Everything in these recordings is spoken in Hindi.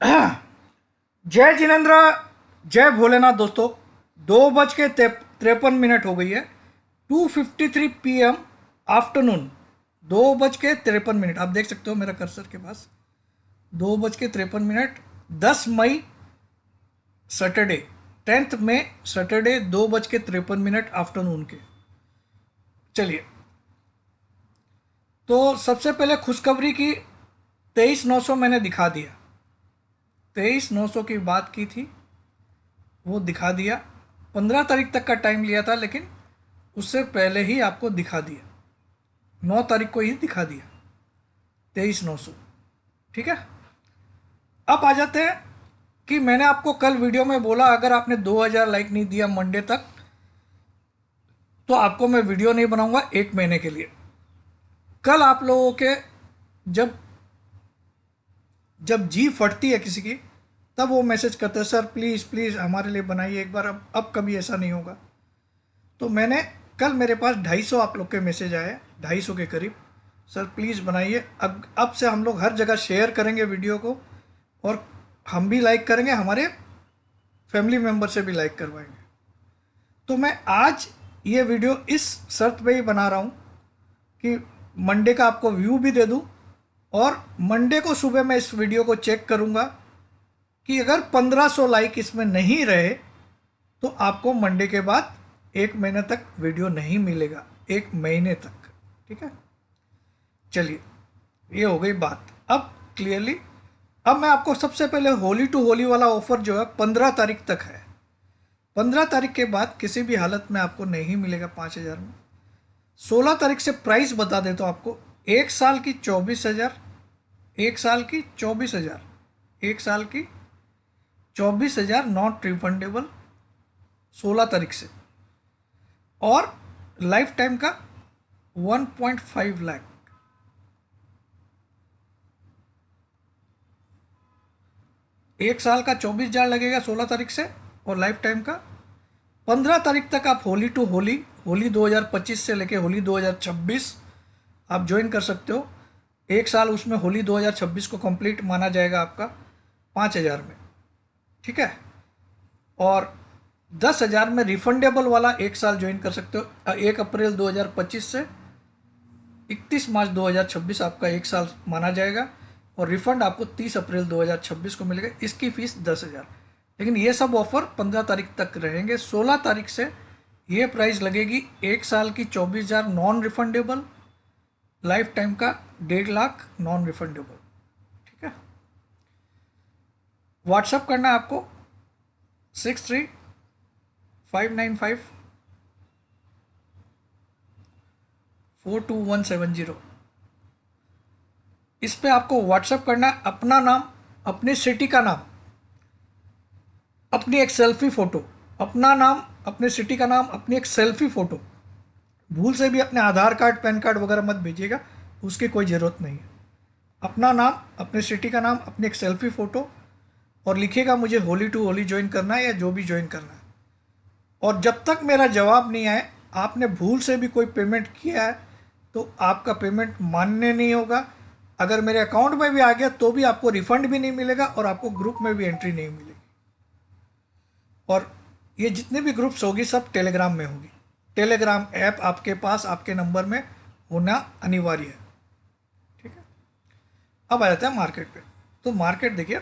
जय जिनेन्द्र, जय भोलेनाथ दोस्तों। 2:53 हो गई है। 2:53 PM आफ्टरनून। 2:53 आप देख सकते हो मेरा कर्सर के पास। 2:53, 10 मई सैटरडे, 10 मई सैटरडे, 2:53 आफ्टरनून के। चलिए, तो सबसे पहले खुशखबरी की 23,900 मैंने दिखा दिया। 23,900 की बात की थी, वो दिखा दिया। 15 तारीख तक का टाइम लिया था, लेकिन उससे पहले ही आपको दिखा दिया। 9 तारीख को ही दिखा दिया 23,900। ठीक है, अब आ जाते हैं कि मैंने आपको कल वीडियो में बोला अगर आपने 2,000 लाइक नहीं दिया मंडे तक तो आपको मैं वीडियो नहीं बनाऊंगा 1 महीने के लिए। कल आप लोगों के जब जब जी फटती है किसी की, तब वो मैसेज करते हैं सर प्लीज़ प्लीज़ हमारे लिए बनाइए एक बार। अब कभी ऐसा नहीं होगा। तो मैंने कल, मेरे पास 250 आप लोग के मैसेज आए, 250 के करीब। सर प्लीज़ बनाइए। अब से हम लोग हर जगह शेयर करेंगे वीडियो को, और हम भी लाइक करेंगे, हमारे फैमिली मेम्बर से भी लाइक करवाएंगे। तो मैं आज ये वीडियो इस शर्त पे ही बना रहा हूँ कि मंडे का आपको व्यू भी दे दूँ, और मंडे को सुबह मैं इस वीडियो को चेक करूँगा कि अगर 1500 लाइक इसमें नहीं रहे तो आपको मंडे के बाद 1 महीने तक वीडियो नहीं मिलेगा, 1 महीने तक। ठीक है, चलिए, ये हो गई बात अब क्लियरली। अब मैं आपको सबसे पहले होली टू होली वाला ऑफर जो है 15 तारीख तक है। 15 तारीख के बाद किसी भी हालत में आपको नहीं मिलेगा 5,000 में। 16 तारीख से प्राइस बता देता हूँ आपको। 1 साल की 24,000, 1 साल की 24,000, 1 साल की 24,000 नॉट रिफंडेबल 16 तारीख से, और लाइफ टाइम का 1.5 लाख। एक साल का 24,000 लगेगा 16 तारीख से, और लाइफ टाइम का 15 तारीख तक आप होली टू होली, होली 2025 से लेके होली 2026 आप ज्वाइन कर सकते हो। 1 साल उसमें होली 2026 को कंप्लीट माना जाएगा आपका 5,000 में। ठीक है, और 10,000 में रिफंडेबल वाला 1 साल ज्वाइन कर सकते हो। 1 अप्रैल 2025 से 31 मार्च 2026 आपका 1 साल माना जाएगा, और रिफंड आपको 30 अप्रैल 2026 को मिलेगा। इसकी फीस 10,000। लेकिन ये सब ऑफर 15 तारीख तक रहेंगे। 16 तारीख से ये प्राइस लगेगी 1 साल की 24,000 नॉन रिफंडेबल, लाइफ टाइम का 1.5 लाख नॉन रिफंडेबल। ठीक है, व्हाट्सअप करना है आपको 63,595,42170। इस पे आपको व्हाट्सअप करना है अपना नाम, अपनी सिटी का नाम, अपनी एक सेल्फी फ़ोटो। अपना नाम, अपने सिटी का नाम, अपनी एक सेल्फी फ़ोटो। भूल से भी अपने आधार कार्ड, पैन कार्ड वगैरह मत भेजिएगा, उसकी कोई ज़रूरत नहीं है। अपना नाम, अपने सिटी का नाम, अपनी एक सेल्फी फ़ोटो, और लिखिएगा मुझे होली टू होली ज्वाइन करना है या जो भी ज्वाइन करना है। और जब तक मेरा जवाब नहीं आए, आपने भूल से भी कोई पेमेंट किया है तो आपका पेमेंट मान्य नहीं होगा। अगर मेरे अकाउंट में भी आ गया तो भी आपको रिफंड भी नहीं मिलेगा, और आपको ग्रुप में भी एंट्री नहीं मिलेगी। और ये जितने भी ग्रुप्स होगी सब टेलीग्राम में होगी। टेलीग्राम ऐप आपके पास, आपके नंबर में होना अनिवार्य है। ठीक है, अब आ जाता है मार्केट पे। तो मार्केट देखिए,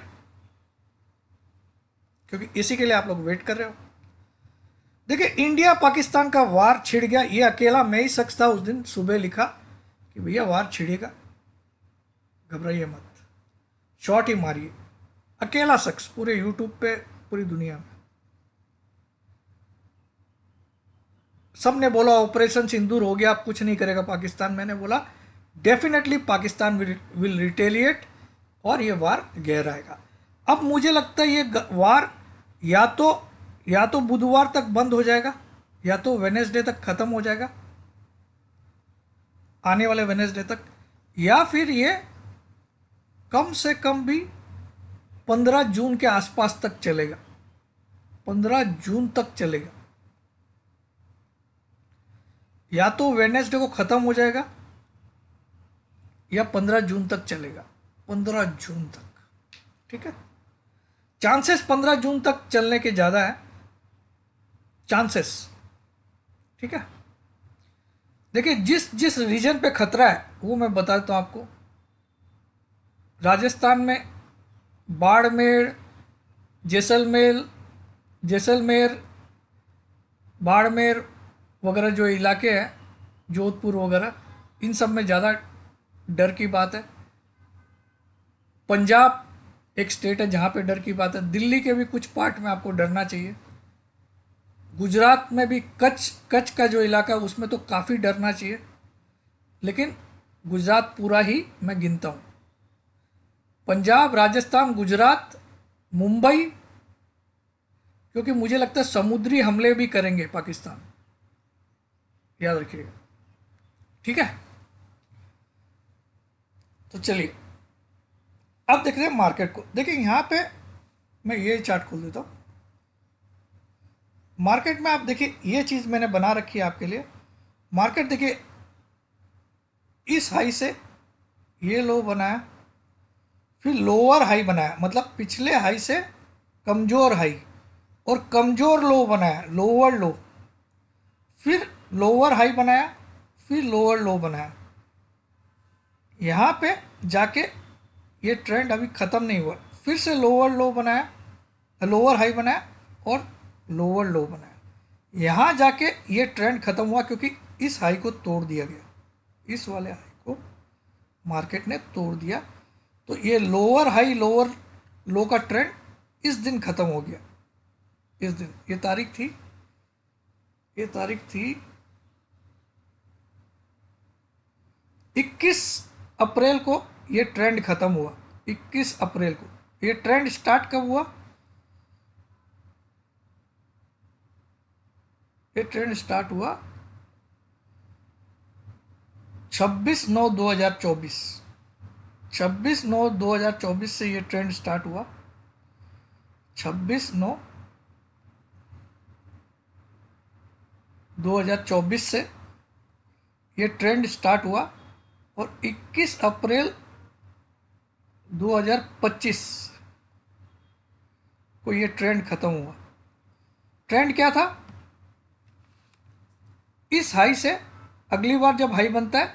क्योंकि इसी के लिए आप लोग वेट कर रहे हो। देखिए, इंडिया पाकिस्तान का वार छिड़ गया, ये अकेला मैं ही शख्स था उस दिन सुबह लिखा कि भैया वार छिड़ेगा, घबराइए मत, शॉट ही मारिए। अकेला शख्स पूरे यूट्यूब पे, पूरी दुनिया में। सब ने बोला ऑपरेशन सिंदूर हो गया, अब कुछ नहीं करेगा पाकिस्तान। मैंने बोला डेफिनेटली पाकिस्तान विल रिटेलिएट, और ये वार गहराएगा। अब मुझे लगता है ये वार या तो बुधवार तक बंद हो जाएगा, या तो वेनेसडे तक खत्म हो जाएगा, आने वाले वेनेसडे तक, या फिर ये कम से कम भी 15 जून के आसपास तक चलेगा। 15 जून तक चलेगा, या तो वेनेसडे को खत्म हो जाएगा या 15 जून तक चलेगा। 15 जून तक। ठीक है, चांसेस 15 जून तक चलने के ज़्यादा है, चांसेस। ठीक है, देखिए जिस जिस रीजन पे खतरा है वो मैं बता देता हूँ आपको। राजस्थान में बाड़मेर, जैसलमेर जैसलमेर बाड़मेर वगैरह जो इलाके हैं, जोधपुर वगैरह, इन सब में ज़्यादा डर की बात है। पंजाब एक स्टेट है जहाँ पे डर की बात है। दिल्ली के भी कुछ पार्ट में आपको डरना चाहिए। गुजरात में भी कच्छ कच्छ का जो इलाका है उसमें तो काफ़ी डरना चाहिए, लेकिन गुजरात पूरा ही मैं गिनता हूँ। पंजाब, राजस्थान, गुजरात, मुंबई, क्योंकि मुझे लगता है समुद्री हमले भी करेंगे पाकिस्तान, याद रखिएगा। ठीक है, तो चलिए अब देख रहे हैं मार्केट को। देखिए यहाँ पे मैं ये चार्ट खोल देता हूँ। मार्केट में आप देखिए ये चीज़ मैंने बना रखी है आपके लिए। मार्केट देखिए इस हाई से ये लो बनाया, फिर लोअर हाई बनाया, मतलब पिछले हाई से कमज़ोर हाई, और कमज़ोर लो बनाया, लोअर लो, फिर लोअर हाई बनाया, फिर लोअर लो बनाया। यहाँ पे जाके ये ट्रेंड अभी ख़त्म नहीं हुआ, फिर से लोअर लो बनाया, लोअर हाई बनाया और लोअर लो बनाया। यहाँ जाके ये ट्रेंड ख़त्म हुआ क्योंकि इस हाई को तोड़ दिया गया, इस वाले हाई को मार्केट ने तोड़ दिया। तो ये लोअर हाई लोअर लो का ट्रेंड इस दिन ख़त्म हो गया। इस दिन ये तारीख थी 21 अप्रैल को ये ट्रेंड ख़त्म हुआ। 21 अप्रैल को ये ट्रेंड स्टार्ट कब हुआ? ये ट्रेंड स्टार्ट हुआ 26/9/2024। 26/9/2024 से ये ट्रेंड स्टार्ट हुआ। 26/9/2024 से ये ट्रेंड स्टार्ट हुआ और 21 अप्रैल 2025 को ये ट्रेंड ख़त्म हुआ। ट्रेंड क्या था? इस हाई से अगली बार जब हाई बनता है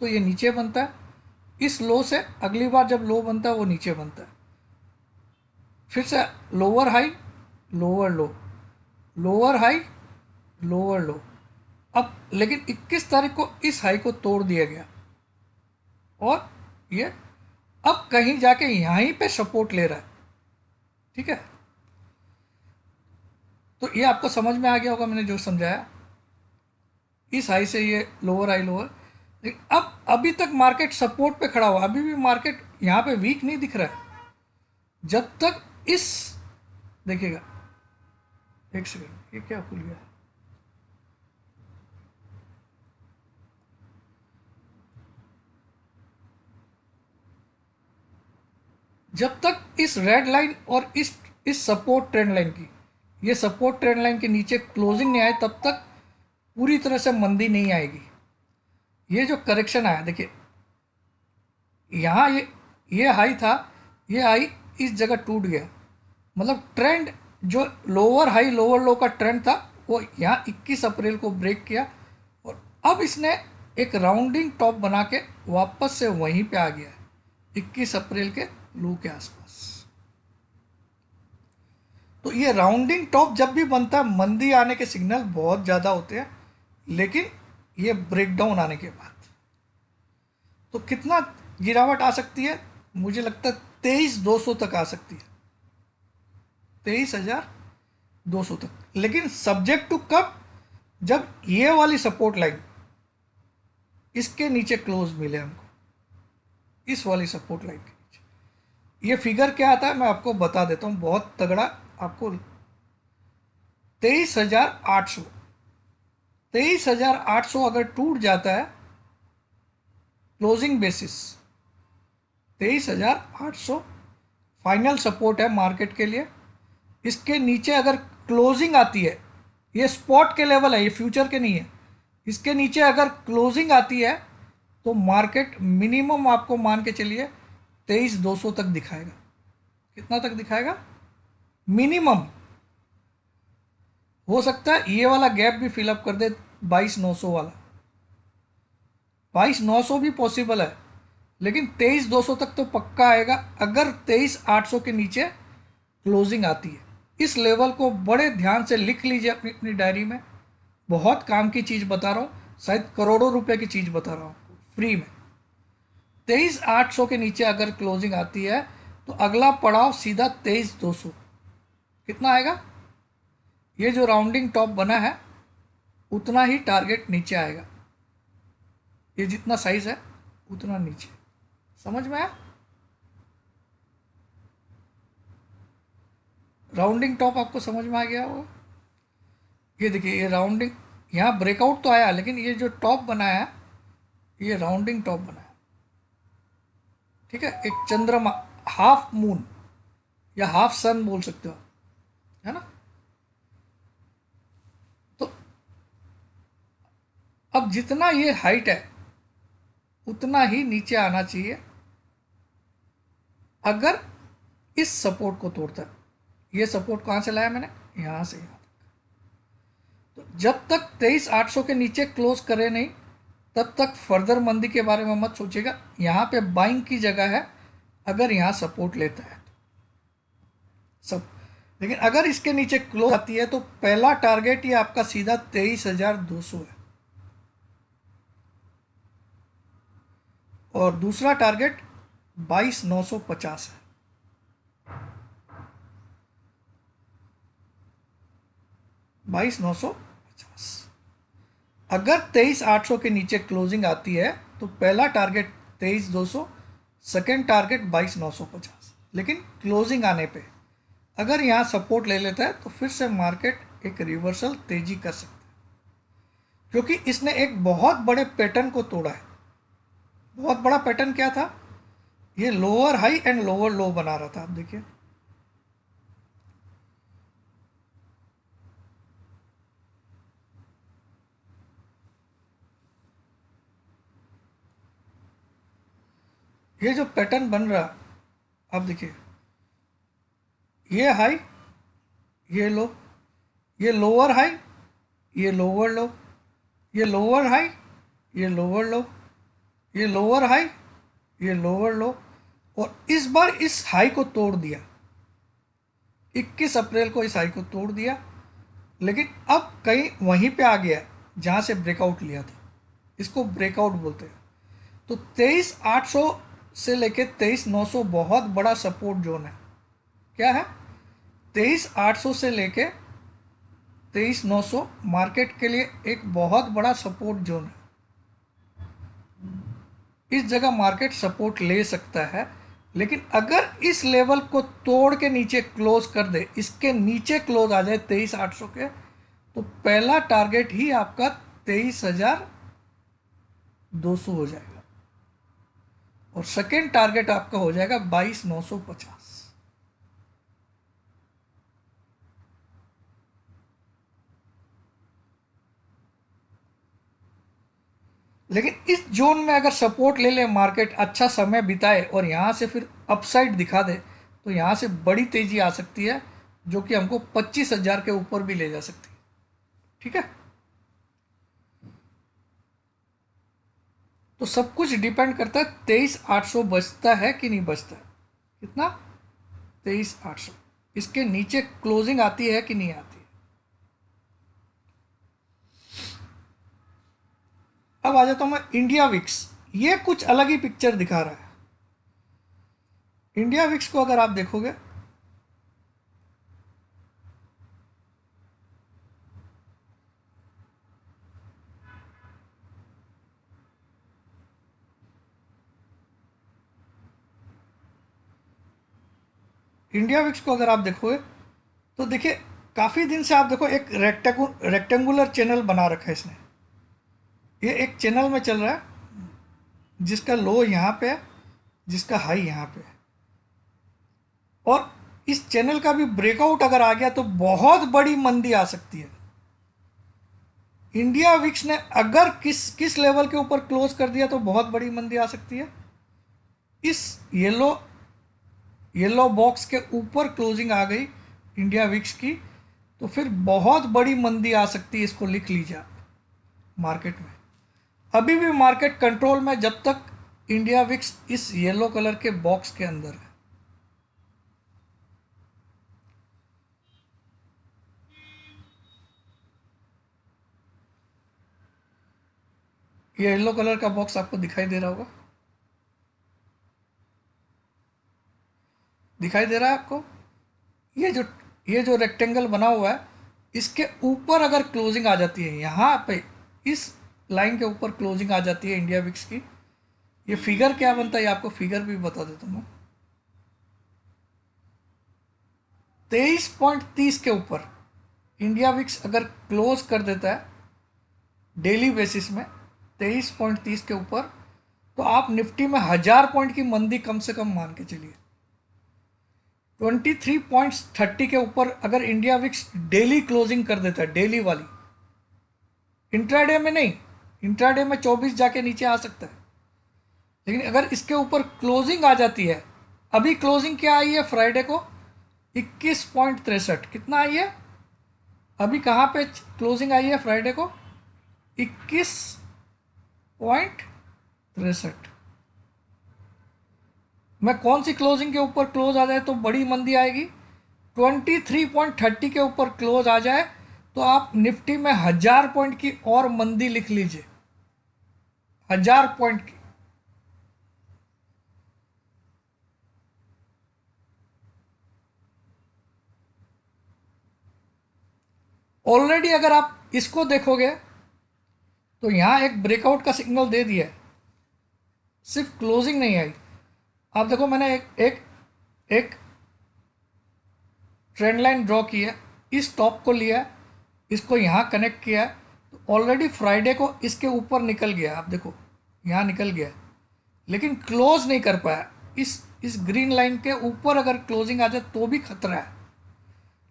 तो ये नीचे बनता है, इस लो से अगली बार जब लो बनता है वो नीचे बनता है, फिर से लोअर हाई लोअर लो, लोअर हाई लोअर लो। अब लेकिन 21 तारीख को इस हाई को तोड़ दिया गया और ये अब कहीं जाके यहीं पे सपोर्ट ले रहा है। ठीक है, तो ये आपको समझ में आ गया होगा मैंने जो समझाया। इस हाई से ये लोअर हाई लोअर, लेकिन अब अभी तक मार्केट सपोर्ट पे खड़ा हुआ, अभी भी मार्केट यहाँ पे वीक नहीं दिख रहा है। जब तक इस देखिएगा, एक सेकंड, ये क्या खुल गया? जब तक इस रेड लाइन और इस सपोर्ट ट्रेंड लाइन की, ये सपोर्ट ट्रेंड लाइन के नीचे क्लोजिंग नहीं आए तब तक पूरी तरह से मंदी नहीं आएगी। ये जो करेक्शन आया देखिए, यहाँ ये हाई था, ये हाई इस जगह टूट गया, मतलब ट्रेंड जो लोअर हाई लोअर लो का ट्रेंड था वो यहाँ 21 अप्रैल को ब्रेक किया और अब इसने एक राउंडिंग टॉप बना के वापस से वहीं पे आ गया है 21 अप्रैल के लो के आसपास। तो ये राउंडिंग टॉप जब भी बनता है मंदी आने के सिग्नल बहुत ज़्यादा होते हैं, लेकिन ये ब्रेकडाउन आने के बाद तो कितना गिरावट आ सकती है? मुझे लगता है 23,200 तक आ सकती है, 23,200 तक। लेकिन सब्जेक्ट टू कब? जब ये वाली सपोर्ट लाइन इसके नीचे क्लोज मिले हमको, इस वाली सपोर्ट लाइन के नीचे। ये फिगर क्या आता है मैं आपको बता देता हूँ, बहुत तगड़ा आपको। 23,800, 23,800 अगर टूट जाता है क्लोजिंग बेसिस, 23,800 फाइनल सपोर्ट है मार्केट के लिए। इसके नीचे अगर क्लोजिंग आती है, ये स्पॉट के लेवल है, ये फ्यूचर के नहीं है, इसके नीचे अगर क्लोजिंग आती है तो मार्केट मिनिमम आपको मान के चलिए 23,200 तक दिखाएगा। कितना तक दिखाएगा? मिनिमम हो सकता है ये वाला गैप भी फिलअप कर दे 22,900 वाला। 22,900 भी पॉसिबल है, लेकिन 23,200 तक तो पक्का आएगा अगर 23,800 के नीचे क्लोजिंग आती है। इस लेवल को बड़े ध्यान से लिख लीजिए अपनी अपनी डायरी में। बहुत काम की चीज़ बता रहा हूँ, शायद करोड़ों रुपए की चीज़ बता रहा हूँ फ्री में। 23,800 के नीचे अगर क्लोजिंग आती है तो अगला पड़ाव सीधा 23,200। कितना आएगा? ये जो राउंडिंग टॉप बना है उतना ही टारगेट नीचे आएगा। ये जितना साइज है उतना नीचे। समझ में आया? राउंडिंग टॉप आपको समझ में आ गया होगा। ये देखिए, ये राउंडिंग यहाँ ब्रेकआउट तो आया, लेकिन ये जो टॉप बनाया है ये राउंडिंग टॉप बनाया। ठीक है, एक चंद्रमा, हाफ मून या हाफ सन बोल सकते हो, है ना। तो अब जितना ये हाइट है उतना ही नीचे आना चाहिए अगर इस सपोर्ट को तोड़ता है। ये सपोर्ट कहाँ से लाया मैंने? यहाँ से यहाँ तक। तो जब तक 23,800 के नीचे क्लोज करे नहीं तब तक फर्दर मंदी के बारे में मत सोचिएगा। यहाँ पे बाइंग की जगह है अगर यहाँ सपोर्ट लेता है तो सब। लेकिन अगर इसके नीचे क्लोज आती है तो पहला टारगेट ये आपका सीधा 23,200 है और दूसरा टारगेट 22,950 है। अगर 23,800 के नीचे क्लोजिंग आती है तो पहला टारगेट 23,200, सेकेंड टारगेट 22,950। लेकिन क्लोजिंग आने पे अगर यहाँ सपोर्ट ले लेता है तो फिर से मार्केट एक रिवर्सल तेजी कर सकता है, क्योंकि इसने एक बहुत बड़े पैटर्न को तोड़ा है। बहुत बड़ा पैटर्न क्या था? ये लोअर हाई एंड लोअर लो बना रहा था। आप देखिए, ये जो पैटर्न बन रहा, आप देखिए, ये हाई, ये लो, ये लोअर हाई, ये लोअर लो, ये लोअर हाई, ये लोअर लो, ये लोअर हाई, ये लोअर लो, और इस बार इस हाई को तोड़ दिया। 21 अप्रैल को इस हाई को तोड़ दिया, लेकिन अब कहीं वहीं पे आ गया जहां से ब्रेकआउट लिया था। इसको ब्रेकआउट बोलते हैं। तो 23,800 से लेके 23,900 बहुत बड़ा सपोर्ट जोन है। क्या है? 23,800 से लेके 23,900 मार्केट के लिए एक बहुत बड़ा सपोर्ट जोन है। इस जगह मार्केट सपोर्ट ले सकता है, लेकिन अगर इस लेवल को तोड़ के नीचे क्लोज कर दे, इसके नीचे क्लोज आ जाए 23,800 के, तो पहला टारगेट ही आपका 23,200 हो जाएगा और सेकेंड टारगेट आपका हो जाएगा 22,950। लेकिन इस जोन में अगर सपोर्ट ले ले मार्केट, अच्छा समय बिताए और यहाँ से फिर अपसाइड दिखा दे, तो यहाँ से बड़ी तेजी आ सकती है जो कि हमको 25,000 के ऊपर भी ले जा सकती है। ठीक है, तो सब कुछ डिपेंड करता है 23,800 बचता है कि नहीं बचता है। कितना? 23,800। इसके नीचे क्लोजिंग आती है कि नहीं आती है। अब आ जाता हूं मैं इंडिया विक्स। ये कुछ अलग ही पिक्चर दिखा रहा है। इंडिया विक्स को अगर आप देखोगे, इंडिया विक्स को अगर आप देखोगे तो देखिए, काफ़ी दिन से आप देखो एक रेक्टेंगुलर चैनल बना रखा है इसने। ये एक चैनल में चल रहा है जिसका लो यहाँ पे है, जिसका हाई यहाँ पे है, और इस चैनल का भी ब्रेकआउट अगर आ गया तो बहुत बड़ी मंदी आ सकती है। इंडिया विक्स ने अगर किस लेवल के ऊपर क्लोज कर दिया तो बहुत बड़ी मंदी आ सकती है। इस येलो बॉक्स के ऊपर क्लोजिंग आ गई, इंडिया विक्स की, तो फिर बहुत बड़ी मंदी आ सकती है, इसको लिख लीजिए आप मार्केट में। अभी भी मार्केट कंट्रोल में जब तक इंडिया विक्स इस येलो कलर के बॉक्स के अंदर है। ये येलो कलर का बॉक्स आपको दिखाई दे रहा होगा, दिखाई दे रहा है आपको? ये जो रेक्टेंगल बना हुआ है, इसके ऊपर अगर क्लोजिंग आ जाती है, यहाँ पे इस लाइन के ऊपर क्लोजिंग आ जाती है इंडिया विक्स की, ये फिगर क्या बनता है ये आपको फिगर भी बता देता हूँ मैं। 23.30 के ऊपर इंडिया विक्स अगर क्लोज कर देता है डेली बेसिस में 23.30 के ऊपर, तो आप निफ्टी में 1000 पॉइंट की मंदी कम से कम मान के चलिए। 23.30 के ऊपर अगर इंडिया विक्स डेली क्लोजिंग कर देता है, डेली वाली, इंट्राडे में नहीं, इंट्राडे में 24 जाके नीचे आ सकता है, लेकिन अगर इसके ऊपर क्लोजिंग आ जाती है, अभी क्लोजिंग क्या आई है फ्राइडे को 21.63, कितना आई है अभी, कहाँ पे क्लोजिंग आई है फ्राइडे को 21.63। मैं कौन सी क्लोजिंग के ऊपर क्लोज आ जाए तो बड़ी मंदी आएगी, 23.30 के ऊपर क्लोज आ जाए तो आप निफ्टी में 1000 पॉइंट की और मंदी लिख लीजिए, 1000 पॉइंट की। ऑलरेडी अगर आप इसको देखोगे तो यहां एक ब्रेकआउट का सिग्नल दे दिया है, सिर्फ क्लोजिंग नहीं आई। आप देखो मैंने एक ट्रेंड लाइन ड्रॉ की है, इस टॉप को लिया है, इसको यहाँ कनेक्ट किया है, तो ऑलरेडी फ्राइडे को इसके ऊपर निकल गया, आप देखो यहाँ निकल गया, लेकिन क्लोज नहीं कर पाया। इस ग्रीन लाइन के ऊपर अगर क्लोजिंग आ जाए तो भी खतरा है,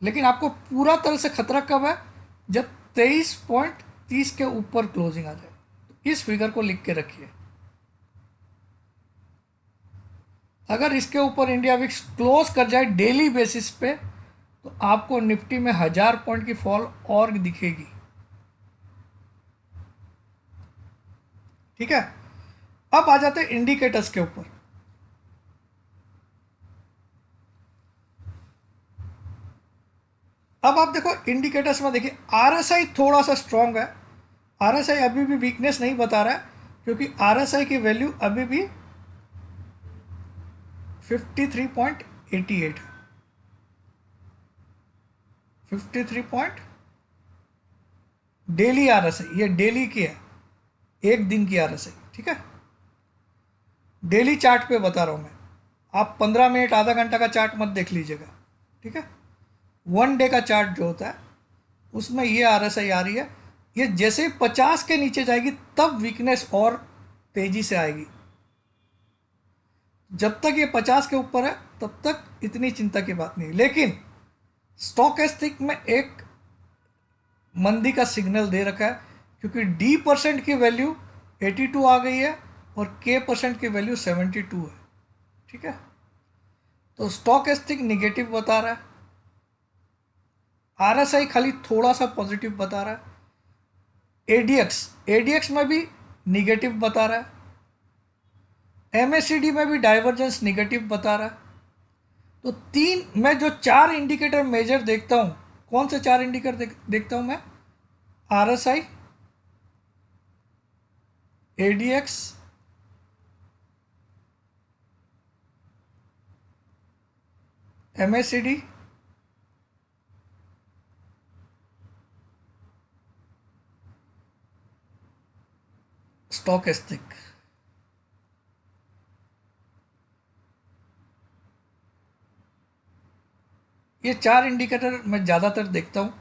लेकिन आपको पूरा तरह से खतरा कब है, जब 23.30 के ऊपर क्लोजिंग आ जाए। तो इस फिगर को लिख के रखिए, अगर इसके ऊपर इंडिया विक्स क्लोज कर जाए डेली बेसिस पे, तो आपको निफ्टी में 1000 पॉइंट की फॉल और दिखेगी। ठीक है, अब आ जाते हैं इंडिकेटर्स के ऊपर। अब आप देखो इंडिकेटर्स में, देखिए आरएसआई थोड़ा सा स्ट्रांग है, आरएसआई अभी भी वीकनेस नहीं बता रहा है, क्योंकि आरएसआई की वैल्यू अभी भी 53.88 है, 53 डेली आरएसआई, ये डेली की है, एक दिन की आरएसआई। ठीक है, डेली चार्ट पे बता रहा हूं मैं, आप 15 मिनट आधा घंटा का चार्ट मत देख लीजिएगा। ठीक है, 1 डे का चार्ट जो होता है उसमें ये आरएसआई आ रही है, ये जैसे 50 के नीचे जाएगी तब वीकनेस और तेजी से आएगी। जब तक ये 50 के ऊपर है तब तक इतनी चिंता की बात नहीं, लेकिन स्टॉकेस्टिक में एक मंदी का सिग्नल दे रखा है, क्योंकि डी परसेंट की वैल्यू 82 आ गई है और के परसेंट की वैल्यू 72 है। ठीक है, तो स्टॉकेस्टिक निगेटिव बता रहा है, आरएसआई खाली थोड़ा सा पॉजिटिव बता रहा है, एडीएक्स में भी निगेटिव बता रहा है, एमएससीडी में भी डाइवर्जेंस निगेटिव बता रहा है। तो मैं जो 4 इंडिकेटर मेजर देखता हूं, कौन से 4 इंडिकेटर देखता हूं मैं, आरएसआई, एडीएक्स, एमएससीडी, स्टॉकेस्टिक। ये 4 इंडिकेटर मैं ज़्यादातर देखता हूँ।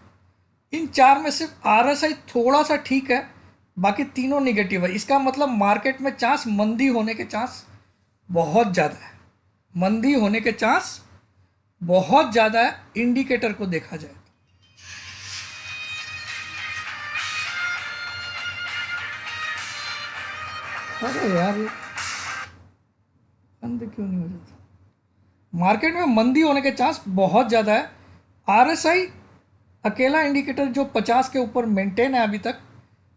इन 4 में सिर्फ आरएसआई थोड़ा सा ठीक है, बाकी तीनों निगेटिव है। इसका मतलब मार्केट में चांस, मंदी होने के चांस बहुत ज़्यादा है, मंदी होने के चांस बहुत ज़्यादा है इंडिकेटर को देखा जाए। अरे यार, ये बंद क्यों नहीं हो जाता? मार्केट में मंदी होने के चांस बहुत ज़्यादा है, RSI अकेला इंडिकेटर जो 50 के ऊपर मेंटेन है अभी तक,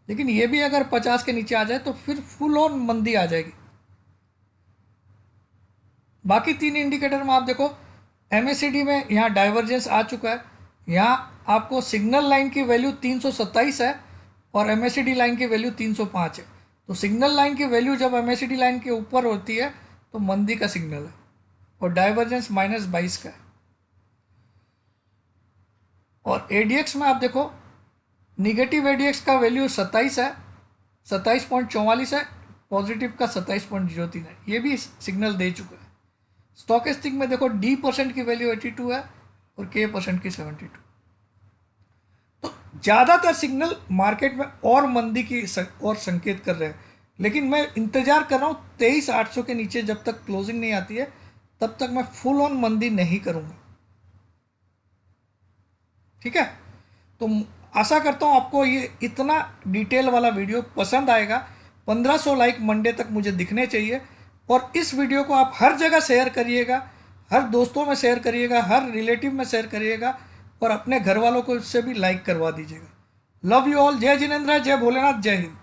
लेकिन ये भी अगर 50 के नीचे आ जाए तो फिर फुल ऑन मंदी आ जाएगी। बाकी 3 इंडिकेटर में आप देखो, MACD में यहाँ डाइवर्जेंस आ चुका है। यहाँ आपको सिग्नल लाइन की वैल्यू 327 है और MACD लाइन की वैल्यू 305 है। तो सिग्नल लाइन की वैल्यू जब MACD लाइन के ऊपर होती है तो मंदी का सिग्नल है, और डाइवर्जेंस -22 का है। और ADX में आप देखो, निगेटिव ADX का वैल्यू 27 है, 27.44 है, पॉजिटिव का 27.03 है, ये भी सिग्नल दे चुका है। स्टॉकेस्टिक में देखो, D% की वैल्यू 82 है और K% की 72। तो ज़्यादातर सिग्नल मार्केट में और मंदी की और संकेत कर रहे हैं, लेकिन मैं इंतजार कर रहा हूँ 23,800 के नीचे जब तक क्लोजिंग नहीं आती है तब तक मैं फुल ऑन मंदी नहीं करूँगा। ठीक है, तो आशा करता हूँ आपको ये इतना डिटेल वाला वीडियो पसंद आएगा। 1500 लाइक मंडे तक मुझे दिखने चाहिए, और इस वीडियो को आप हर जगह शेयर करिएगा, हर दोस्तों में शेयर करिएगा, हर रिलेटिव में शेयर करिएगा, और अपने घर वालों को इससे भी लाइक करवा दीजिएगा। Love you all. जय जिनेंद्र, जय भोलेनाथ, जय हिंद।